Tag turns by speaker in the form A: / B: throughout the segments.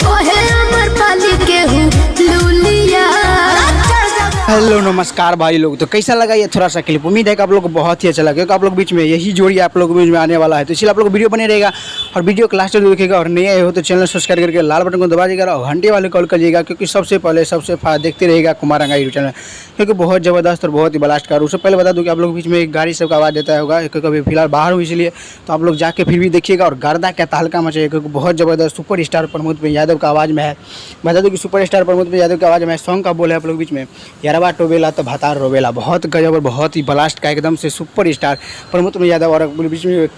A: ओहे अमर पाली के हूँ लूलिया।
B: हेलो नमस्कार भाई लोग, तो कैसा लगा ये थोड़ा सा क्लिप? उम्मीद है कि आप लोग को बहुत ही अच्छा लगा, क्योंकि आप लोग बीच में यही जोड़ी आप लोग बीच में आने वाला है, तो इसलिए आप लोग वीडियो बने रहेगा और वीडियो को लास्ट तक देखिएगा। और नए आए हो तो चैनल सब्सक्राइब करके लाल बटन को दबा दीजिएगा और घंटे वाले कॉल करिएगा, क्योंकि सबसे पहले सबसे फास्ट देखते रहेगा कुमार रंगा यूट्यूब चैनल, क्योंकि बहुत ज़बरदस्त और बहुत ही ब्लास्ट कर। उससे पहले बता दूँ कि आप लोग बीच में एक गाड़ी सबका आवाज़ देता होगा, क्योंकि अभी फिलहाल बाहर हूँ, इसलिए तो आप लोग जाके फिर भी देखिएगा और गर्दा क्या तहलका मचाइए, क्योंकि बहुत ज़बरदस्त सुपर स्टार प्रमोद यादव का आवाज़ में है। बता दूँ कि सुपर स्टार प्रमोद यादव की आवाज़ में सॉन्ग का बोल है आप लोग बीच में, यारवा टोबेला तो भातार रोवेला, बहुत गजब और बहुत ही ब्लास्ट का एकदम से सुपर स्टार प्रमोद यादव। और बीच में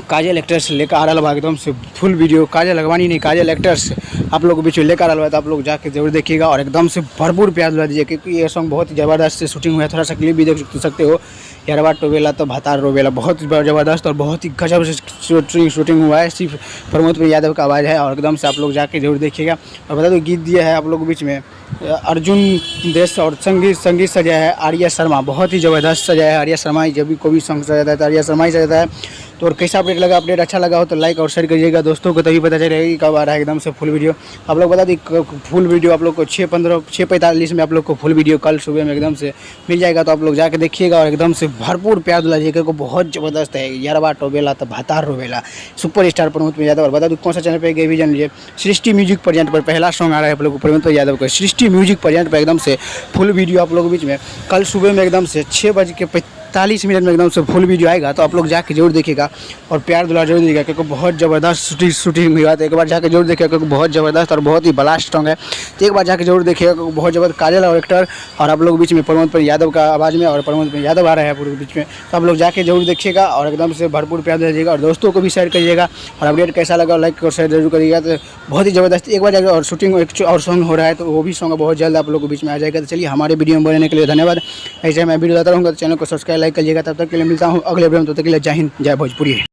B: काजल एक्टर्स लेकर आ रहा है एकदम से फुल वीडियो। काजल लगवानी नहीं, काजल एक्टर्स आप लोग को बीच में लेकर आ रहा है, तो आप लोग जाके जरूर देखिएगा और एकदम से भरपूर प्यार दिला दीजिए, क्योंकि ये सॉन्ग बहुत ही ज़बरदस्त से शूटिंग हुआ है। थोड़ा सा क्लिप भी देख सकते हो, यारवा टोबेला तो भातार रोवेला, बहुत ज़बरदस्त और बहुत ही गजब से शूटिंग हुआ है। सिर्फ प्रमोद यादव का आवाज़ है और एकदम से आप लोग जाके जरूर देखिएगा। और बता दो गीत दिया है आप लोग बीच में अर्जुन देश, और संगीत सजाया है आर्या शर्मा, बहुत ही ज़बरदस्त सजाया है आर्या शर्मा। जब भी कोई भी सॉन्ग सजाता है तो आर्या शर्मा ही सजाता है। तो और कैसा अपडेट लगा? अपडेट अच्छा लगा हो तो लाइक और शेयर करिएगा दोस्तों को, तभी पता चलेगा कब आ रहा है एकदम से फुल वीडियो। आप लोग बता दी फुल वीडियो आप लोग को 6:45 में आप लोग को फुल वीडियो कल सुबह में एकदम से मिल जाएगा, तो आप लोग जाके देखिएगा और एकदम से भरपूर प्यार दिलाइएगा, क्योंकि बहुत ज़बरदस्त है। यारवा टोबेला तो भातार रोवेला, सुपर स्टार प्रमोद यादव। और बता दूँ कौन सा चैनल पे गए भी जान लीजिए, सृष्टि म्यूजिक प्रेजेंट पर पहला सॉन्ग आ रहा है आप लोग प्रमोद यादव का। सृष्टि म्यूजिक प्रेजेंट पर एकदम से फुल वीडियो आप लोग बीच में कल सुबह में एकदम से 6:45 में एकदम से फुल वीडियो आएगा, तो आप लोग जाके जरूर देखिएगा और प्यार दुला जरूर दीजिएगा, क्योंकि बहुत ज़बरदस्त शूटिंग हुई है। तो एक बार जाके जरूर देखिएगा, क्योंकि बहुत ज़बरदस्त और बहुत ही ब्लास्ट सॉन्ग है। तो एक बार जाके जरूर देखिएगा, क्योंकि बहुत ज़बरदस्त काजल और एक्टर और आप लोग बीच में प्रमोद यादव का आवाज़ में, और प्रमोद यादव आ रहा है पूरे बीच में, तो आप लोग जाके जरूर देखिएगा और एकदम से भरपूर प्यार दीजिएगा और दोस्तों को भी शेयर करिएगा। और अपडेट कैसा लगा लाइक और शेयर जरूर करिएगा। तो बहुत ही ज़बरदस्त एक बार जाकर और शूटिंग एक और सॉन्ग हो रहा है, तो वो भी सॉन्ग बहुत जल्द आप लोग को बीच में आ जाएगा। तो चलिए हमारे वीडियो में बनने के लिए धन्यवाद। ऐसे मैं वीडियो लाता रहूँगा, तो चैनल को सब्सक्राइब लाइक करिएगा। तब तक के लिए मिलता हूँ अगले वीडियो में, तब तक के लिए जय हिंद जय भोजपुरी।